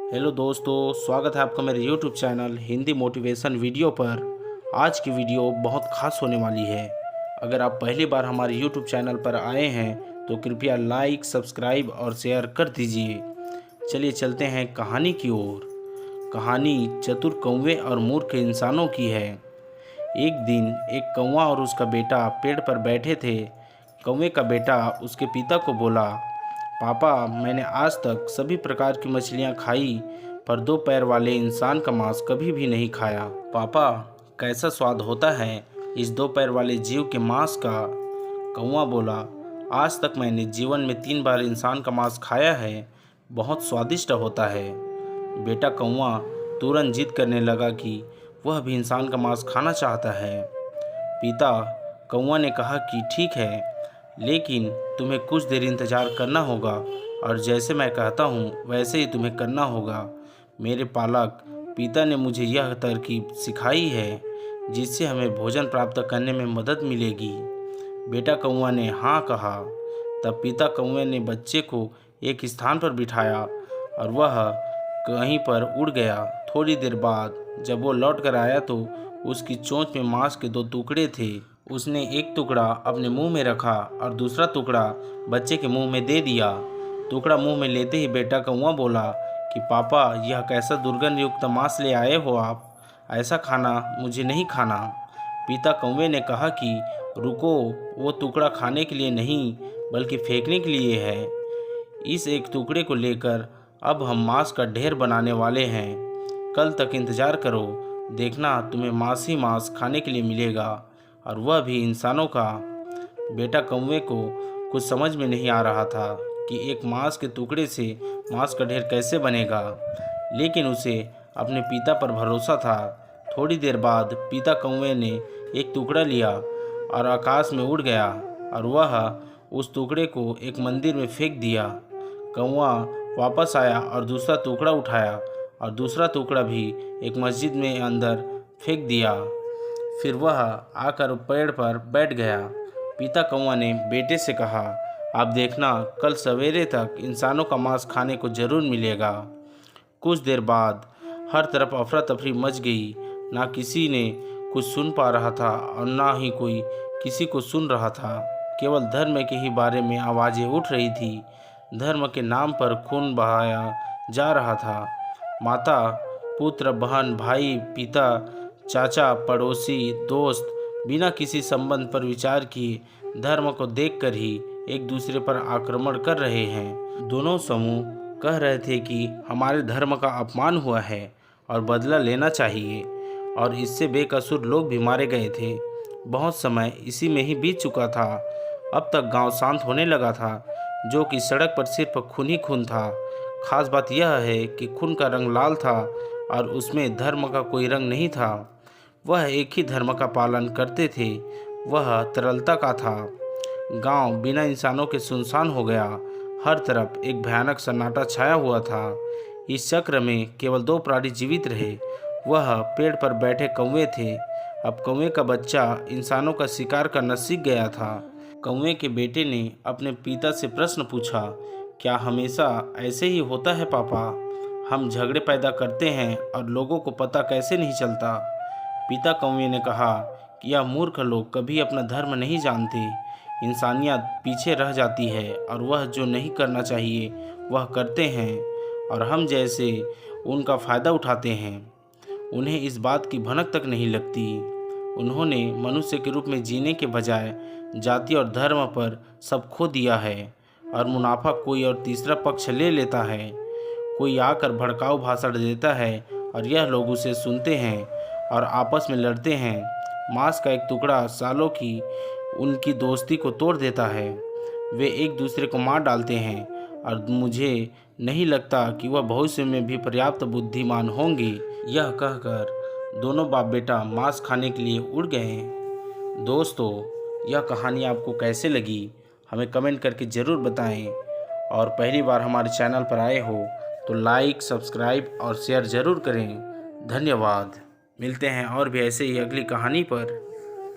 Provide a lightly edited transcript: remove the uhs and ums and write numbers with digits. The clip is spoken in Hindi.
हेलो दोस्तों, स्वागत है आपका मेरे YouTube channel Hindi motivation video पर। आज की वीडियो बहुत ख़ास होने वाली है। अगर आप पहली बार हमारे YouTube चैनल पर आए हैं तो कृपया लाइक, सब्सक्राइब और शेयर कर दीजिए। चलिए चलते हैं कहानी की ओर। कहानी चतुर कौवे और मूर्ख इंसानों की है। एक दिन एक कौवा और उसका बेटा पेड़ पर बैठे थे। कौवे का बेटा उसके पिता को बोला, पापा, मैंने आज तक सभी प्रकार की मछलियाँ खाई, पर दो पैर वाले इंसान का मांस कभी भी नहीं खाया। पापा, कैसा स्वाद होता है इस दो पैर वाले जीव के मांस का। कौवा बोला, आज तक मैंने जीवन में 3 बार इंसान का मांस खाया है, बहुत स्वादिष्ट होता है। बेटा कौवा तुरंत जिद करने लगा कि वह भी इंसान का मांस खाना चाहता है। पिता कौवा ने कहा कि ठीक है, लेकिन तुम्हें कुछ देर इंतज़ार करना होगा और जैसे मैं कहता हूँ वैसे ही तुम्हें करना होगा। मेरे पालक पिता ने मुझे यह तरकीब सिखाई है जिससे हमें भोजन प्राप्त करने में मदद मिलेगी। बेटा कौवा ने हाँ कहा। तब पिता कौवे ने बच्चे को एक स्थान पर बिठाया और वह कहीं पर उड़ गया। थोड़ी देर बाद जब वो लौट कर आया तो उसकी चोंच में मांस के 2 टुकड़े थे। उसने एक टुकड़ा अपने मुंह में रखा और दूसरा टुकड़ा बच्चे के मुंह में दे दिया। टुकड़ा मुंह में लेते ही बेटा कौवा बोला कि पापा, यह कैसा दुर्गंध युक्त मांस ले आए हो आप, ऐसा खाना मुझे नहीं खाना। पिता कौवे ने कहा कि रुको, वो टुकड़ा खाने के लिए नहीं बल्कि फेंकने के लिए है। इस एक टुकड़े को लेकर अब हम मांस का ढेर बनाने वाले हैं। कल तक इंतज़ार करो, देखना तुम्हें मांस ही मांस खाने के लिए मिलेगा, और वह भी इंसानों का। बेटा कौवे को कुछ समझ में नहीं आ रहा था कि एक मांस के टुकड़े से मांस का ढेर कैसे बनेगा, लेकिन उसे अपने पिता पर भरोसा था। थोड़ी देर बाद पिता कौवे ने एक टुकड़ा लिया और आकाश में उड़ गया और वह उस टुकड़े को एक मंदिर में फेंक दिया। कौवा वापस आया और दूसरा टुकड़ा उठाया और दूसरा टुकड़ा भी एक मस्जिद में अंदर फेंक दिया। फिर वह आकर पेड़ पर बैठ गया। पिता कौवा ने बेटे से कहा, आप देखना, कल सवेरे तक इंसानों का मांस खाने को जरूर मिलेगा। कुछ देर बाद हर तरफ अफरा तफरी मच गई। ना किसी ने कुछ सुन पा रहा था और ना ही कोई किसी को सुन रहा था। केवल धर्म के ही बारे में आवाज़ें उठ रही थी। धर्म के नाम पर खून बहाया जा रहा था। माता, पुत्र, बहन, भाई, पिता, चाचा, पड़ोसी, दोस्त बिना किसी संबंध पर विचार किए धर्म को देखकर ही एक दूसरे पर आक्रमण कर रहे हैं। दोनों समूह कह रहे थे कि हमारे धर्म का अपमान हुआ है और बदला लेना चाहिए, और इससे बेकसूर लोग भी मारे गए थे। बहुत समय इसी में ही बीत चुका था। अब तक गांव शांत होने लगा था, जो कि सड़क पर सिर्फ खून ही खून था। खास बात यह है कि खून का रंग लाल था और उसमें धर्म का कोई रंग नहीं था। वह एक ही धर्म का पालन करते थे, वह तरलता का था। गांव बिना इंसानों के सुनसान हो गया। हर तरफ एक भयानक सन्नाटा छाया हुआ था। इस चक्र में केवल 2 प्राणी जीवित रहे। वह पेड़ पर बैठे कौवे थे। अब कौवे का बच्चा इंसानों का शिकार करना सीख गया था। कौवे के बेटे ने अपने पिता से प्रश्न पूछा, क्या हमेशा ऐसे ही होता है पापा? हम झगड़े पैदा करते हैं और लोगों को पता कैसे नहीं चलता? पिता कौवे ने कहा कि यह मूर्ख लोग कभी अपना धर्म नहीं जानते। इंसानियत पीछे रह जाती है और वह जो नहीं करना चाहिए वह करते हैं, और हम जैसे उनका फ़ायदा उठाते हैं। उन्हें इस बात की भनक तक नहीं लगती। उन्होंने मनुष्य के रूप में जीने के बजाय जाति और धर्म पर सब खो दिया है, और मुनाफा कोई और तीसरा पक्ष ले लेता है। कोई आकर भड़काऊ भाषण देता है और यह लोग उसे सुनते हैं और आपस में लड़ते हैं। मांस का एक टुकड़ा सालों की उनकी दोस्ती को तोड़ देता है। वे एक दूसरे को मार डालते हैं, और मुझे नहीं लगता कि वह भविष्य में भी पर्याप्त बुद्धिमान होंगे। यह कहकर दोनों बाप बेटा मांस खाने के लिए उड़ गए। दोस्तों, यह कहानी आपको कैसे लगी हमें कमेंट करके ज़रूर बताएं, और पहली बार हमारे चैनल पर आए हो तो लाइक, सब्सक्राइब और शेयर ज़रूर करें। धन्यवाद। मिलते हैं और भी ऐसे ही अगली कहानी पर।